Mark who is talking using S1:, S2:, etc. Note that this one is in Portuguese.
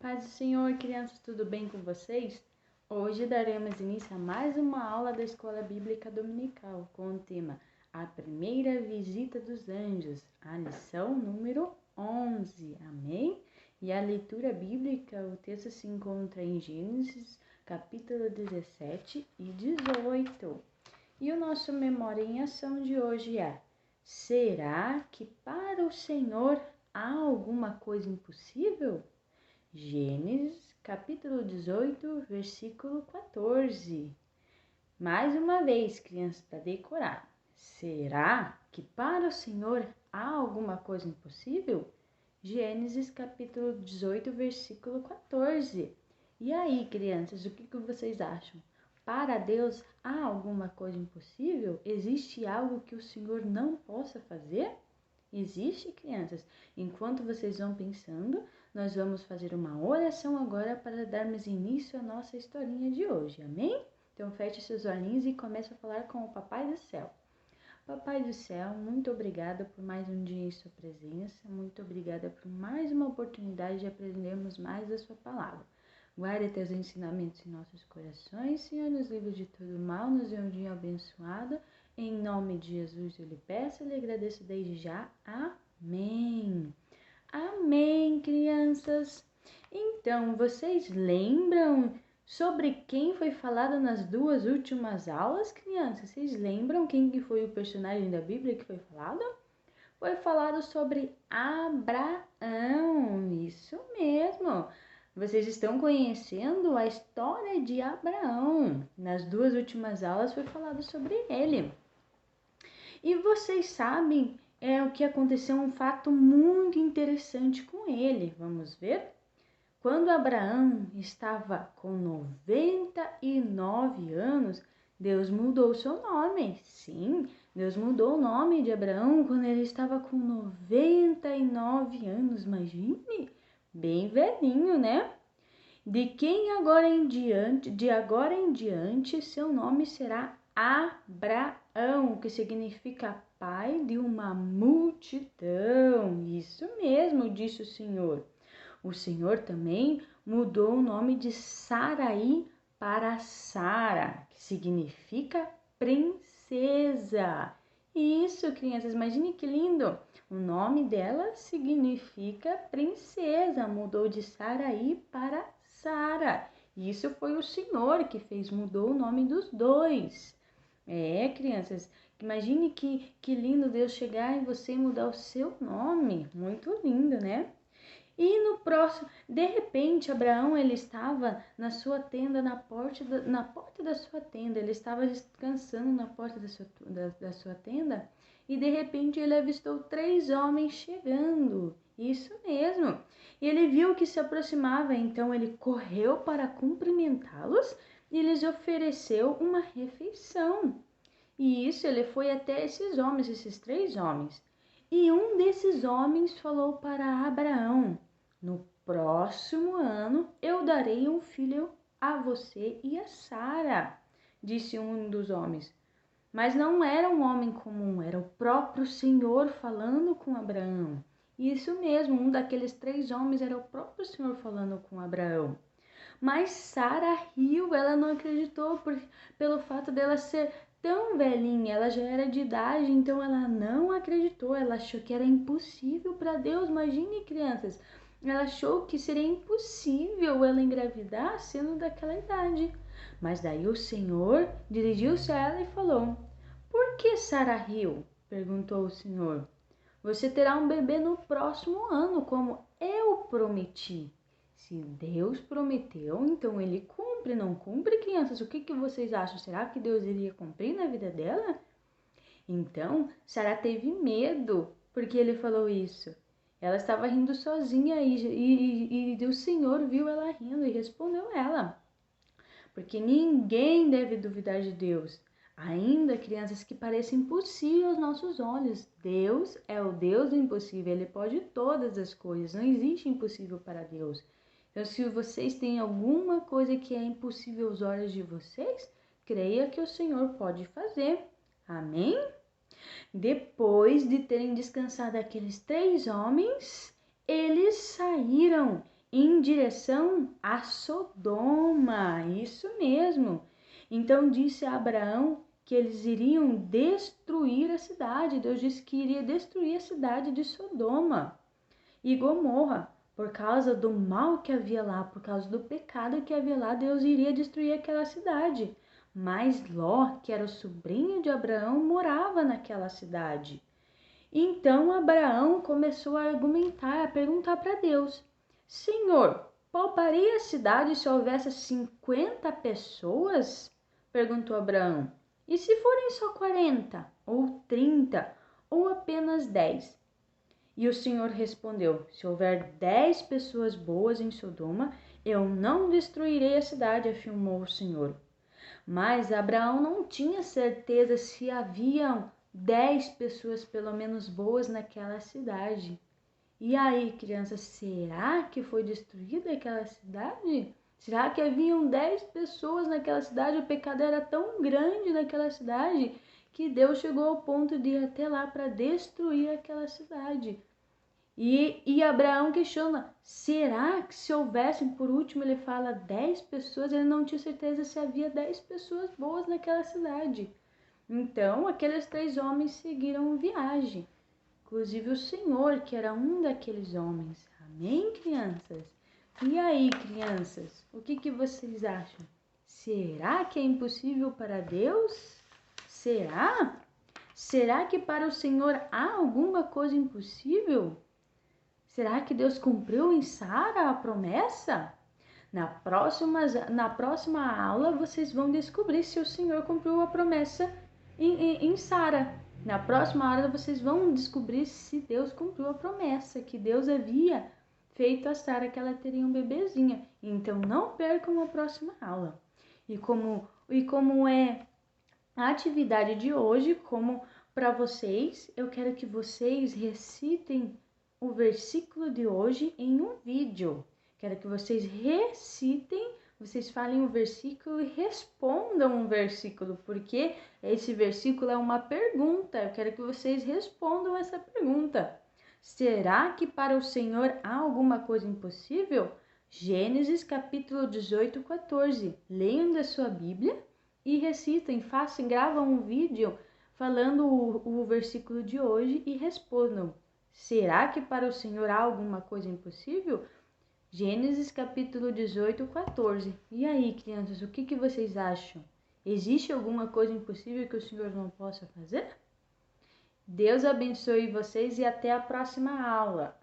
S1: Paz do Senhor, crianças, tudo bem com vocês? Hoje daremos início a mais uma aula da Escola Bíblica Dominical com o tema A Primeira Visita dos Anjos, a lição número 11, amém? E a leitura bíblica, o texto se encontra em Gênesis, capítulo 17 e 18. E o nosso Memória em Ação de hoje é: será que para o Senhor há alguma coisa impossível? Gênesis, capítulo 18, versículo 14. Mais uma vez, crianças, para decorar. Será que para o Senhor há alguma coisa impossível? Gênesis, capítulo 18, versículo 14. E aí, crianças, o que vocês acham? Para Deus há alguma coisa impossível? Existe algo que o Senhor não possa fazer? Existe, crianças? Enquanto vocês vão pensando, nós vamos fazer uma oração agora para darmos início à nossa historinha de hoje, amém? Então feche seus olhinhos e comece a falar com o Papai do Céu. Papai do Céu, muito obrigada por mais um dia em sua presença, muito obrigada por mais uma oportunidade de aprendermos mais da sua palavra. Guarde teus ensinamentos em nossos corações, Senhor, nos livre de todo mal, nos dê um dia abençoado. Em nome de Jesus eu lhe peço e lhe agradeço desde já. Amém. Amém, crianças. Então, vocês lembram sobre quem foi falado nas duas últimas aulas, crianças? Vocês lembram quem que foi o personagem da Bíblia que foi falado? Foi falado sobre Abraão, isso mesmo. Vocês estão conhecendo a história de Abraão. Nas duas últimas aulas foi falado sobre ele. E vocês sabem o que aconteceu, um fato muito interessante com ele. Vamos ver? Quando Abraão estava com 99 anos, Deus mudou seu nome. Sim, Deus mudou o nome de Abraão quando ele estava com 99 anos. Imagine, bem velhinho, né? De agora em diante, seu nome será Abraão, que significa pai de uma multidão. Isso mesmo, disse o Senhor. O Senhor também mudou o nome de Sarai para Sara, que significa princesa. Isso, crianças, imagine que lindo! O nome dela significa princesa, mudou de Sarai para Sara. Isso foi o Senhor que fez, mudou o nome dos dois. Crianças, imagine que lindo Deus chegar em você e mudar o seu nome. Muito lindo, né? E no próximo, de repente, Abraão, ele estava na sua tenda, na porta da sua tenda, ele estava descansando na porta da sua tenda, e de repente ele avistou 3 homens chegando, isso mesmo, e ele viu que se aproximava, então ele correu para cumprimentá-los e lhes ofereceu uma refeição, e isso, ele foi até esses 3 homens, e um desses homens falou para Abraão: no próximo ano eu darei um filho a você e a Sara, disse um dos homens. Mas não era um homem comum, era o próprio Senhor falando com Abraão. Isso mesmo, um daqueles 3 homens era o próprio Senhor falando com Abraão. Mas Sara riu, ela não acreditou pelo fato dela ser tão velhinha, ela já era de idade, então ela não acreditou, ela achou que era impossível para Deus. Imagine, crianças, ela achou que seria impossível ela engravidar sendo daquela idade. Mas daí o Senhor dirigiu-se a ela e falou: por que Sara riu? Perguntou o Senhor. Você terá um bebê no próximo ano, como eu prometi. Se Deus prometeu, então ele cumpre, não cumpre, crianças? O que vocês acham? Será que Deus iria cumprir na vida dela? Então, Sara teve medo porque ele falou isso. Ela estava rindo sozinha e o Senhor viu ela rindo e respondeu ela. Porque ninguém deve duvidar de Deus. Ainda, crianças, que parecem impossível aos nossos olhos. Deus é o Deus do impossível, Ele pode todas as coisas, não existe impossível para Deus. Então, se vocês têm alguma coisa que é impossível aos olhos de vocês, creia que o Senhor pode fazer. Amém? Depois de terem descansado aqueles 3 homens, eles saíram em direção a Sodoma. Isso mesmo. Então disse a Abraão que eles iriam destruir a cidade. Deus disse que iria destruir a cidade de Sodoma e Gomorra. Por causa do mal que havia lá, por causa do pecado que havia lá, Deus iria destruir aquela cidade. Mas Ló, que era o sobrinho de Abraão, morava naquela cidade. Então Abraão começou a argumentar, a perguntar para Deus: Senhor, pouparia a cidade se houvesse 50 pessoas? Perguntou Abraão. E se forem só 40, ou 30, ou apenas 10? E o Senhor respondeu: se houver 10 pessoas boas em Sodoma, eu não destruirei a cidade, afirmou o Senhor. Mas Abraão não tinha certeza se haviam 10 pessoas pelo menos boas naquela cidade. E aí, crianças, será que foi destruída aquela cidade? Será que haviam 10 pessoas naquela cidade? O pecado era tão grande naquela cidade que Deus chegou ao ponto de ir até lá para destruir aquela cidade. E Abraão questiona, será que se houvessem, por último ele fala 10 pessoas, ele não tinha certeza se havia 10 pessoas boas naquela cidade. Então, aqueles 3 homens seguiram viagem, inclusive o Senhor, que era um daqueles homens. Amém, crianças? E aí, crianças, o que vocês acham? Será que é impossível para Deus? Será? Será que para o Senhor há alguma coisa impossível? Será que Deus cumpriu em Sara a promessa? Na próxima aula, vocês vão descobrir se o Senhor cumpriu a promessa em Sara. Na próxima aula, vocês vão descobrir se Deus cumpriu a promessa que Deus havia feito a Sara, que ela teria um bebezinho. Então, não percam a próxima aula. E como é a atividade de hoje, como para vocês, eu quero que vocês recitem o versículo de hoje em um vídeo. Quero que vocês recitem, vocês falem o versículo e respondam o versículo, porque esse versículo é uma pergunta. Eu quero que vocês respondam essa pergunta. Será que para o Senhor há alguma coisa impossível? Gênesis capítulo 18, 14. Leiam da sua Bíblia e recitem, gravam um vídeo falando o versículo de hoje e respondam. Será que para o Senhor há alguma coisa impossível? Gênesis capítulo 18, 14. E aí, crianças, o que vocês acham? Existe alguma coisa impossível que o Senhor não possa fazer? Deus abençoe vocês e até a próxima aula.